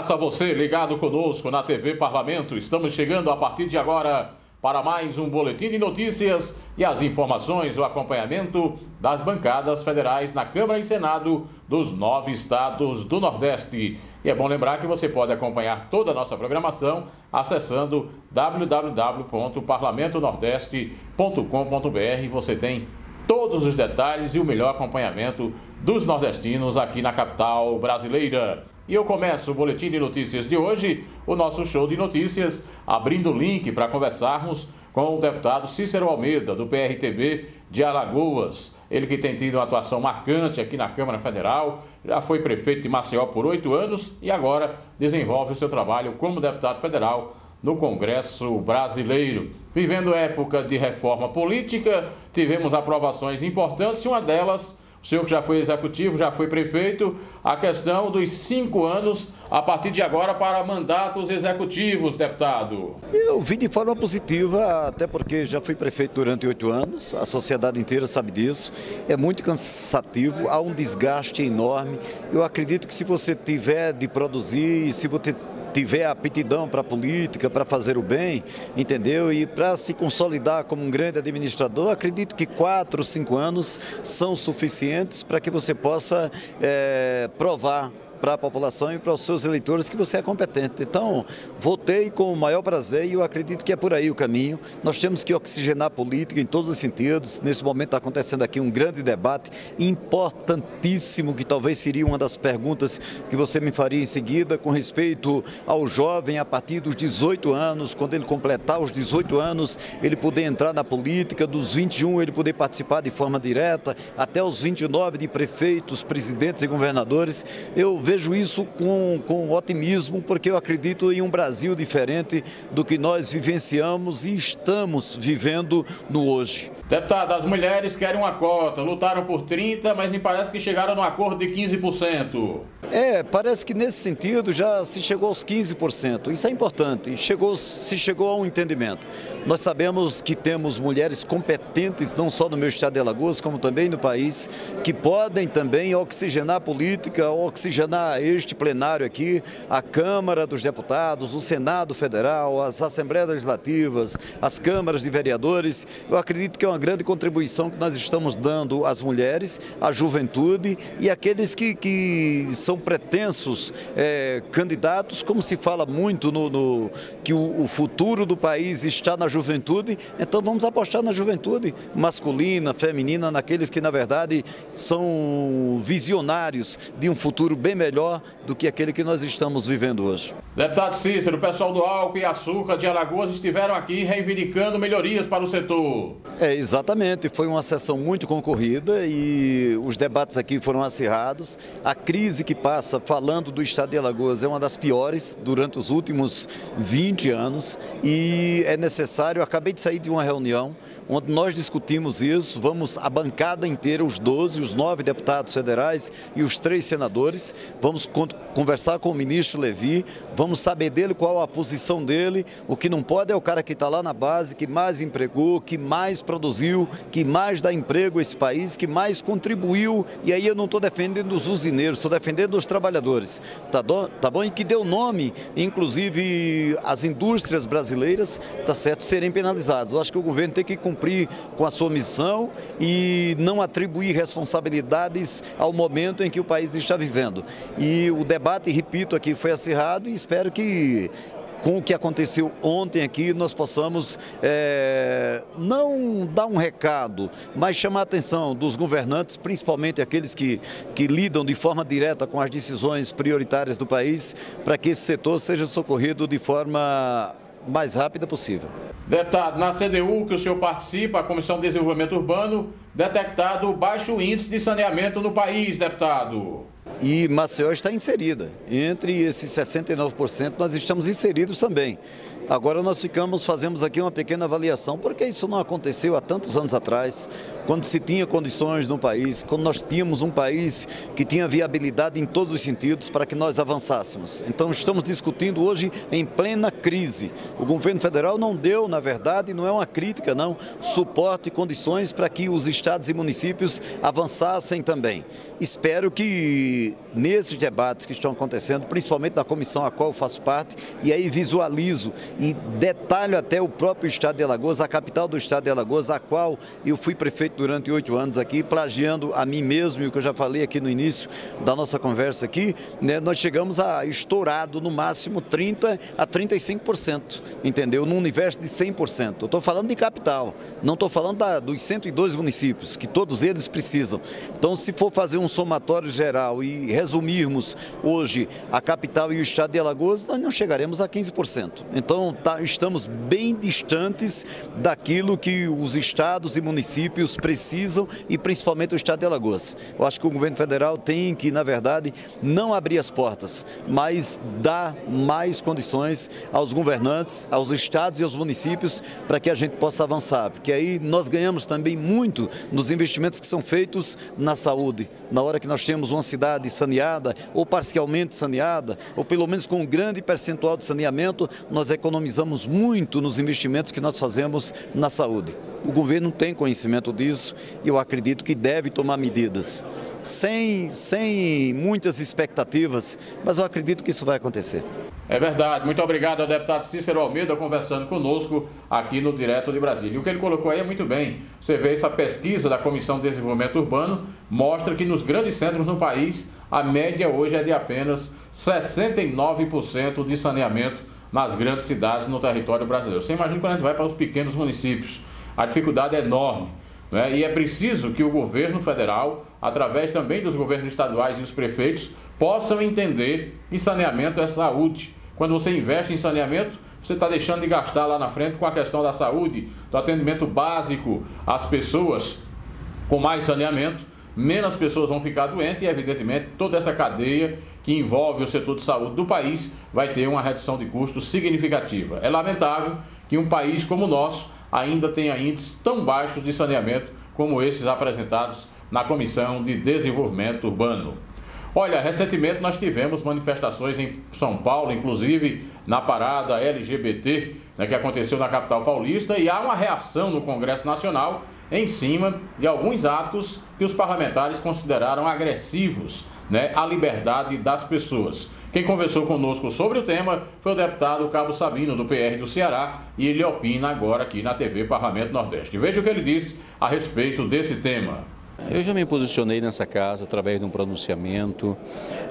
abraço a você ligado conosco na TV Parlamento. Estamos chegando a partir de agora para mais um boletim de notícias e as informações, o acompanhamento das bancadas federais na Câmara e Senado dos 9 estados do Nordeste. E é bom lembrar que você pode acompanhar toda a nossa programação acessando www.parlamentonordeste.com.br. Você tem todos os detalhes e o melhor acompanhamento dos nordestinos aqui na capital brasileira. E eu começo o boletim de notícias de hoje, o nosso show de notícias, abrindo o link para conversarmos com o deputado Cícero Almeida, do PRTB de Alagoas. Ele que tem tido uma atuação marcante aqui na Câmara Federal, já foi prefeito de Maceió por 8 anos e agora desenvolve o seu trabalho como deputado federal no Congresso Brasileiro. Vivendo época de reforma política, tivemos aprovações importantes, uma delas, o senhor que já foi executivo, já foi prefeito, a questão dos 5 anos a partir de agora para mandatos executivos, deputado. Eu vi de forma positiva, até porque já fui prefeito durante 8 anos, a sociedade inteira sabe disso, é muito cansativo, há um desgaste enorme. Eu acredito que se você tiver de produzir, se você tiver aptidão para a política, para fazer o bem, entendeu? E para se consolidar como um grande administrador, acredito que 4 ou 5 anos são suficientes para que você possa provar para a população e para os seus eleitores que você é competente. Então, votei com o maior prazer e eu acredito que é por aí o caminho. Nós temos que oxigenar a política em todos os sentidos. Nesse momento está acontecendo aqui um grande debate importantíssimo, que talvez seria uma das perguntas que você me faria em seguida, com respeito ao jovem a partir dos 18 anos, quando ele completar os 18 anos, ele poder entrar na política, dos 21 ele poder participar de forma direta, até os 29 de prefeitos, presidentes e governadores. Eu vejo isso com otimismo, porque eu acredito em um Brasil diferente do que nós vivenciamos e estamos vivendo no hoje. Deputado, as mulheres querem uma cota, lutaram por 30%, mas me parece que chegaram no acordo de 15%. Parece que nesse sentido já se chegou aos 15%. Isso é importante, se chegou a um entendimento. Nós sabemos que temos mulheres competentes, não só no meu estado de Alagoas, como também no país, que podem também oxigenar a política, oxigenar este plenário aqui, a Câmara dos Deputados, o Senado Federal, as Assembleias Legislativas, as câmaras de vereadores. Eu acredito que é uma grande contribuição que nós estamos dando às mulheres, à juventude e àqueles que são pretensos candidatos, como se fala muito que o futuro do país está na juventude, então vamos apostar na juventude masculina, feminina, naqueles que na verdade são visionários de um futuro bem melhor do que aquele que nós estamos vivendo hoje. Deputado Cícero, o pessoal do Álcool e Açúcar de Alagoas estiveram aqui reivindicando melhorias para o setor. Exatamente, foi uma sessão muito concorrida e os debates aqui foram acirrados. A crise que passa falando do estado de Alagoas é uma das piores durante os últimos 20 anos e é necessário, acabei de sair de uma reunião onde nós discutimos isso, vamos a bancada inteira, os 12, os 9 deputados federais e os 3 senadores, vamos conversar com o ministro Levi, vamos saber dele qual a posição dele. O que não pode é o cara que está lá na base, que mais empregou, que mais produziu, que mais dá emprego a esse país, que mais contribuiu, e aí eu não estou defendendo os usineiros, estou defendendo os trabalhadores, tá bom? E que deu nome, inclusive, às indústrias brasileiras, tá certo, serem penalizados. Eu acho que o governo tem que cumprir com a sua missão e não atribuir responsabilidades ao momento em que o país está vivendo. E o debate, repito, aqui foi acirrado e espero que com o que aconteceu ontem aqui, nós possamos não dar um recado, mas chamar a atenção dos governantes, principalmente aqueles que lidam de forma direta com as decisões prioritárias do país, para que esse setor seja socorrido de forma mais rápida possível. Deputado, na CDU que o senhor participa, a Comissão de Desenvolvimento Urbano, detectado baixo índice de saneamento no país, deputado. E Maceió está inserida. Entre esses 69%, nós estamos inseridos também. Agora nós fazemos aqui uma pequena avaliação, porque isso não aconteceu há tantos anos atrás. quando se tinha condições no país, quando nós tínhamos um país que tinha viabilidade em todos os sentidos para que nós avançássemos. Então estamos discutindo hoje em plena crise. O governo federal não deu, na verdade, não é uma crítica, não, suporte e condições para que os estados e municípios avançassem também. Espero que nesses debates que estão acontecendo, principalmente na comissão a qual eu faço parte, e aí visualizo e detalho até o próprio estado de Alagoas, a capital do estado de Alagoas, a qual eu fui prefeito durante 8 anos aqui, plagiando a mim mesmo, e o que eu já falei aqui no início da nossa conversa aqui, né, nós chegamos a estourado no máximo 30% a 35%, entendeu? Num universo de 100%. Eu estou falando de capital, não estou falando dos 102 municípios, que todos eles precisam. Então, se for fazer um somatório geral e resumirmos hoje a capital e o estado de Alagoas, nós não chegaremos a 15%. Então, estamos bem distantes daquilo que os estados e municípios precisam e principalmente o estado de Alagoas. Eu acho que o governo federal tem que, na verdade, não abrir as portas, mas dar mais condições aos governantes, aos estados e aos municípios para que a gente possa avançar, porque aí nós ganhamos também muito nos investimentos que são feitos na saúde. Na hora que nós temos uma cidade saneada ou parcialmente saneada, ou pelo menos com um grande percentual de saneamento, nós economizamos muito nos investimentos que nós fazemos na saúde. O governo tem conhecimento disso e eu acredito que deve tomar medidas, sem muitas expectativas, mas eu acredito que isso vai acontecer. É verdade. Muito obrigado ao deputado Cícero Almeida conversando conosco aqui no Direto de Brasília. E o que ele colocou aí é muito bem. Você vê essa pesquisa da Comissão de Desenvolvimento Urbano, mostra que nos grandes centros no país, a média hoje é de apenas 69% de saneamento nas grandes cidades no território brasileiro. Você imagina quando a gente vai para os pequenos municípios. A dificuldade é enorme, né? E é preciso que o governo federal, através também dos governos estaduais e os prefeitos, possam entender que saneamento é saúde. Quando você investe em saneamento, você está deixando de gastar lá na frente com a questão da saúde, do atendimento básico às pessoas. Com mais saneamento, menos pessoas vão ficar doentes e, evidentemente, toda essa cadeia que envolve o setor de saúde do país vai ter uma redução de custos significativa. É lamentável que um país como o nosso ainda tenha índices tão baixos de saneamento como esses apresentados na Comissão de Desenvolvimento Urbano. Olha, recentemente nós tivemos manifestações em São Paulo, inclusive na parada LGBT, né, que aconteceu na capital paulista, e há uma reação no Congresso Nacional em cima de alguns atos que os parlamentares consideraram agressivos, né, à liberdade das pessoas. Quem conversou conosco sobre o tema foi o deputado Cabo Sabino, do PR do Ceará, e ele opina agora aqui na TV Parlamento Nordeste. Veja o que ele disse a respeito desse tema. Eu já me posicionei nessa casa através de um pronunciamento.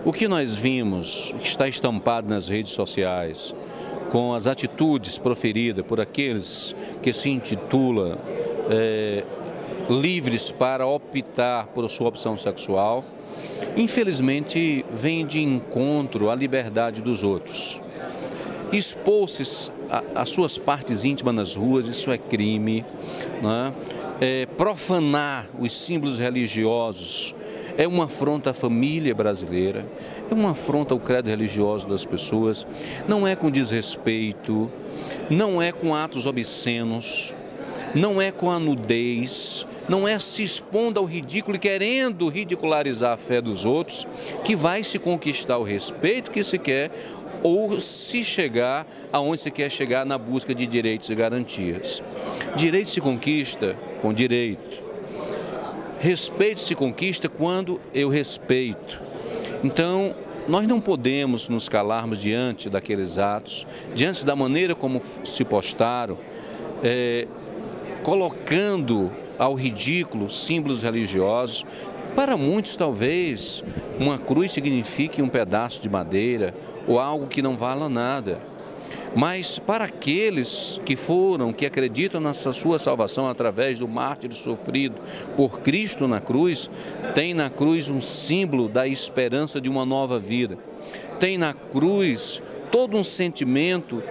O que nós vimos, que está estampado nas redes sociais, com as atitudes proferidas por aqueles que se intitulam livres para optar por sua opção sexual, infelizmente vem de encontro à liberdade dos outros. Expor-se às suas partes íntimas nas ruas, isso é crime, né? Profanar os símbolos religiosos é uma afronta à família brasileira, é uma afronta ao credo religioso das pessoas, não é com desrespeito, não é com atos obscenos, não é com a nudez, não é se expondo ao ridículo e querendo ridicularizar a fé dos outros que vai se conquistar o respeito que se quer ou se chegar aonde se quer chegar na busca de direitos e garantias. Direito se conquista com direito. Respeito se conquista quando eu respeito. Então, nós não podemos nos calarmos diante daqueles atos, diante da maneira como se postaram, colocando ao ridículo símbolos religiosos. Para muitos, talvez, uma cruz signifique um pedaço de madeira ou algo que não vala nada. Mas para aqueles que acreditam na sua salvação através do mártir sofrido por Cristo na cruz, tem na cruz um símbolo da esperança de uma nova vida. Tem na cruz todo um sentimento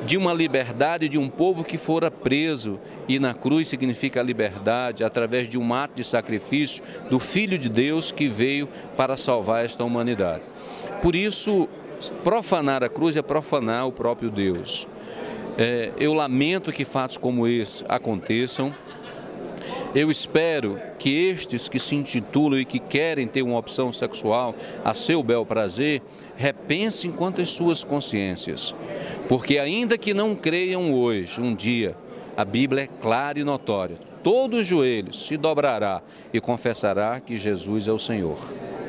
de uma liberdade de um povo que fora preso, e na cruz significa a liberdade através de um ato de sacrifício do Filho de Deus que veio para salvar esta humanidade. Por isso, profanar a cruz é profanar o próprio Deus. Eu lamento que fatos como esse aconteçam. Eu espero que estes que se intitulam e que querem ter uma opção sexual a seu bel prazer, repensem quanto às suas consciências. Porque ainda que não creiam hoje, um dia, a Bíblia é clara e notória. Todo joelho se dobrará e confessará que Jesus é o Senhor.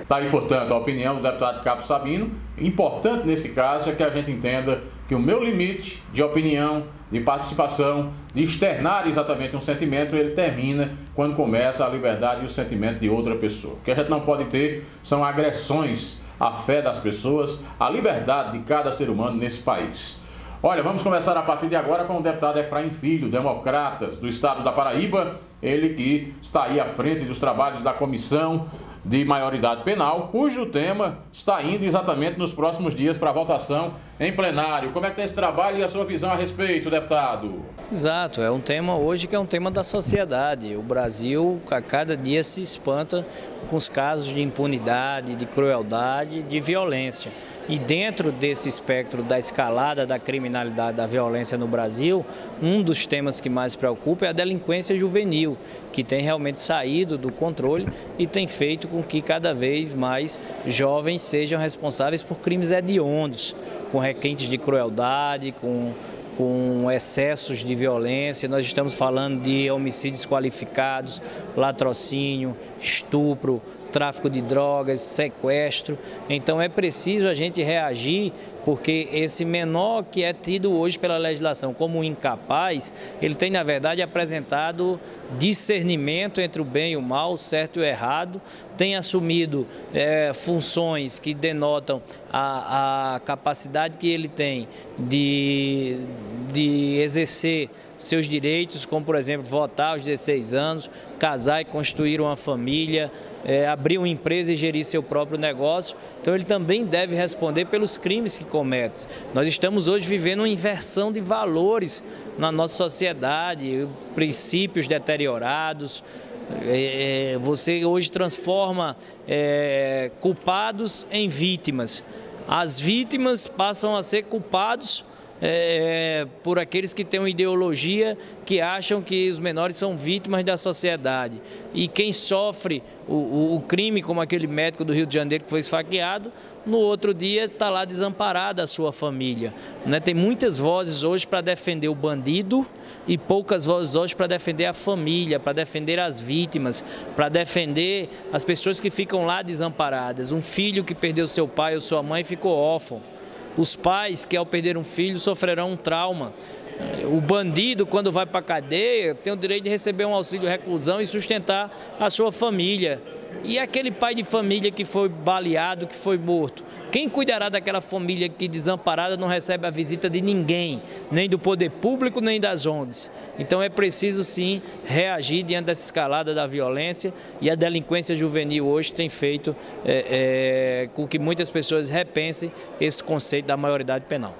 Está aí, portanto, a opinião do deputado Capo Sabino. Importante nesse caso é que a gente entenda que o meu limite de opinião, de participação, de externar exatamente um sentimento, ele termina quando começa a liberdade e o sentimento de outra pessoa. O que a gente não pode ter são agressões à fé das pessoas, à liberdade de cada ser humano nesse país. Olha, vamos começar a partir de agora com o deputado Efraim Filho, Democratas do estado da Paraíba, ele que está aí à frente dos trabalhos da Comissão de Maioridade Penal, cujo tema está indo exatamente nos próximos dias para votação em plenário. Como é que está esse trabalho e a sua visão a respeito, deputado? Exato, é um tema hoje que é um tema da sociedade. O Brasil a cada dia se espanta com os casos de impunidade, de crueldade, de violência. E dentro desse espectro da escalada da criminalidade, da violência no Brasil, um dos temas que mais preocupa é a delinquência juvenil, que tem realmente saído do controle e tem feito com que cada vez mais jovens sejam responsáveis por crimes hediondos, com requintes de crueldade, com excessos de violência. Nós estamos falando de homicídios qualificados, latrocínio, estupro, tráfico de drogas, sequestro. Então é preciso a gente reagir, porque esse menor que é tido hoje pela legislação como incapaz, ele tem na verdade apresentado discernimento entre o bem e o mal, o certo e o errado, tem assumido funções que denotam a capacidade que ele tem de exercer seus direitos, como por exemplo votar aos 16 anos, casar e construir uma família, abrir uma empresa e gerir seu próprio negócio. Então ele também deve responder pelos crimes que comete. Nós estamos hoje vivendo uma inversão de valores na nossa sociedade, princípios deteriorados. Você hoje transforma culpados em vítimas. As vítimas passam a ser culpados por aqueles que têm uma ideologia que acham que os menores são vítimas da sociedade. E quem sofre o crime, como aquele médico do Rio de Janeiro que foi esfaqueado, no outro dia está lá desamparada a sua família. Tem muitas vozes hoje para defender o bandido e poucas vozes hoje para defender a família, para defender as vítimas, para defender as pessoas que ficam lá desamparadas. Um filho que perdeu seu pai ou sua mãe ficou órfão. Os pais que ao perder um filho sofrerão um trauma. O bandido, quando vai para a cadeia, tem o direito de receber um auxílio reclusão e sustentar a sua família. E aquele pai de família que foi baleado, que foi morto? Quem cuidará daquela família que desamparada não recebe a visita de ninguém, nem do poder público, nem das ONGs? Então é preciso sim reagir diante dessa escalada da violência, e a delinquência juvenil hoje tem feito com que muitas pessoas repensem esse conceito da maioridade penal.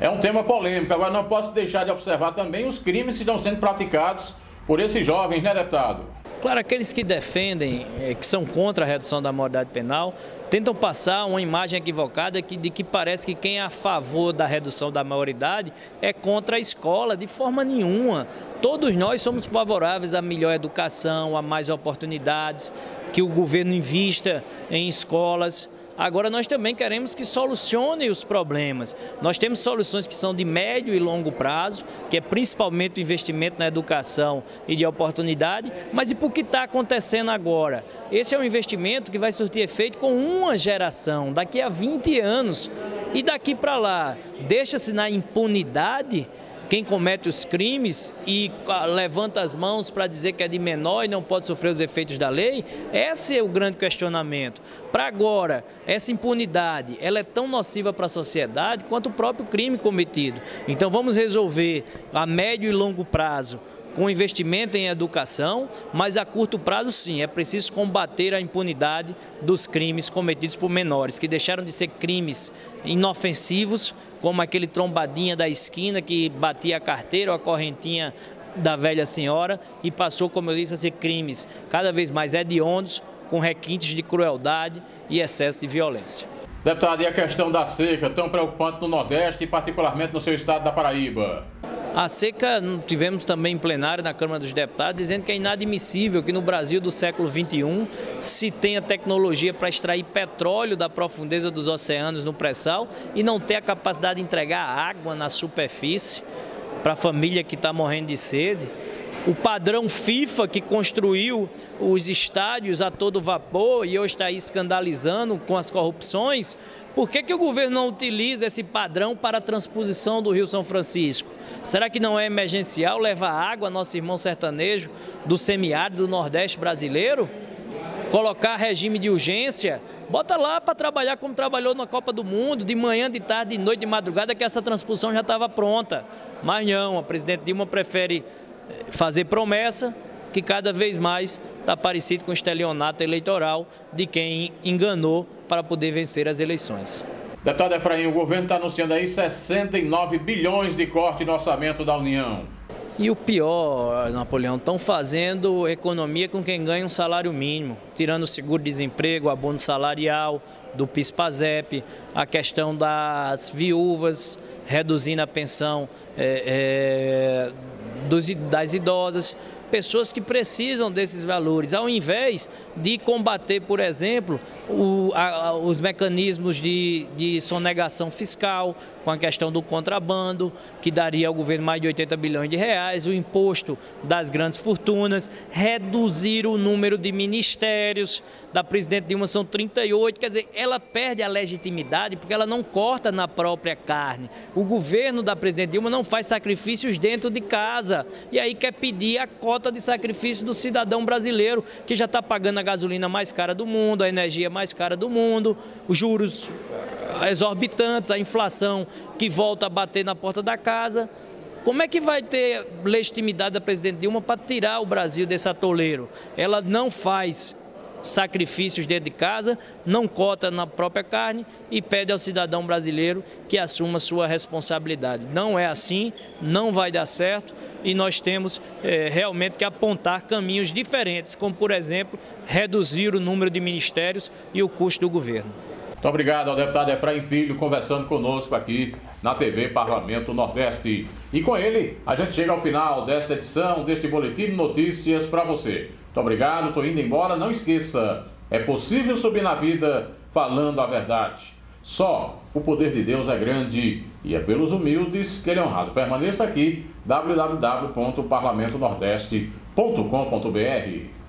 É um tema polêmico. Agora não posso deixar de observar também os crimes que estão sendo praticados por esses jovens, né, deputado? Claro, aqueles que defendem, que são contra a redução da maioridade penal, tentam passar uma imagem equivocada de que parece que quem é a favor da redução da maioridade é contra a escola. De forma nenhuma. Todos nós somos favoráveis a melhor educação, a mais oportunidades, que o governo invista em escolas. Agora nós também queremos que solucione os problemas. Nós temos soluções que são de médio e longo prazo, que é principalmente o investimento na educação e de oportunidade, mas e por que está acontecendo agora? Esse é um investimento que vai surtir efeito com uma geração, daqui a 20 anos. E daqui para lá, deixa-se na impunidade quem comete os crimes e levanta as mãos para dizer que é de menor e não pode sofrer os efeitos da lei? Esse é o grande questionamento. Para agora, essa impunidade, ela é tão nociva para a sociedade quanto o próprio crime cometido. Então vamos resolver a médio e longo prazo com investimento em educação, mas a curto prazo sim, é preciso combater a impunidade dos crimes cometidos por menores, que deixaram de ser crimes inofensivos, como aquele trombadinha da esquina que batia a carteira ou a correntinha da velha senhora, e passou, como eu disse, a ser crimes cada vez mais hediondos, com requintes de crueldade e excesso de violência. Deputado, e a questão da seca, tão preocupante no Nordeste e particularmente no seu estado da Paraíba? A seca, tivemos também em plenário na Câmara dos Deputados, dizendo que é inadmissível que no Brasil do século XXI se tenha tecnologia para extrair petróleo da profundeza dos oceanos no pré-sal e não ter a capacidade de entregar água na superfície para a família que está morrendo de sede. O padrão FIFA, que construiu os estádios a todo vapor e hoje está aí escandalizando com as corrupções, por que o governo não utiliza esse padrão para a transposição do Rio São Francisco? Será que não é emergencial levar água a nosso irmão sertanejo do semiárido do Nordeste brasileiro? Colocar regime de urgência? Bota lá para trabalhar como trabalhou na Copa do Mundo, de manhã, de tarde, de noite, de madrugada, que essa transposição já estava pronta. Mas não, a presidente Dilma prefere fazer promessa que cada vez mais está parecido com o estelionato eleitoral de quem enganou para poder vencer as eleições. Deputado Efraim, o governo está anunciando aí 69 bilhões de corte no orçamento da União. E o pior, Napoleão, estão fazendo economia com quem ganha um salário mínimo, tirando o seguro-desemprego, o abono salarial, do PIS/PASEP, a questão das viúvas, reduzindo a pensão das idosas, pessoas que precisam desses valores, ao invés de combater, por exemplo, os mecanismos de sonegação fiscal, com a questão do contrabando, que daria ao governo mais de 80 bilhões de reais, o imposto das grandes fortunas, reduzir o número de ministérios. Da presidente Dilma são 38, quer dizer, ela perde a legitimidade porque ela não corta na própria carne. O governo da presidente Dilma não faz sacrifícios dentro de casa e aí quer pedir a cota de sacrifício do cidadão brasileiro, que já está pagando a gasolina mais cara do mundo, a energia mais cara do mundo, os juros exorbitantes, a inflação que volta a bater na porta da casa. Como é que vai ter legitimidade da presidente Dilma para tirar o Brasil desse atoleiro? Ela não faz sacrifícios dentro de casa, não cota na própria carne e pede ao cidadão brasileiro que assuma sua responsabilidade. Não é assim, não vai dar certo e nós temos realmente que apontar caminhos diferentes, como, por exemplo, reduzir o número de ministérios e o custo do governo. Muito obrigado ao deputado Efraim Filho, conversando conosco aqui na TV Parlamento Nordeste. E com ele, a gente chega ao final desta edição, deste Boletim de Notícias para você. Muito obrigado, estou indo embora. Não esqueça, é possível subir na vida falando a verdade. Só o poder de Deus é grande e é pelos humildes que ele é honrado. Permaneça aqui, www.parlamentonordeste.com.br.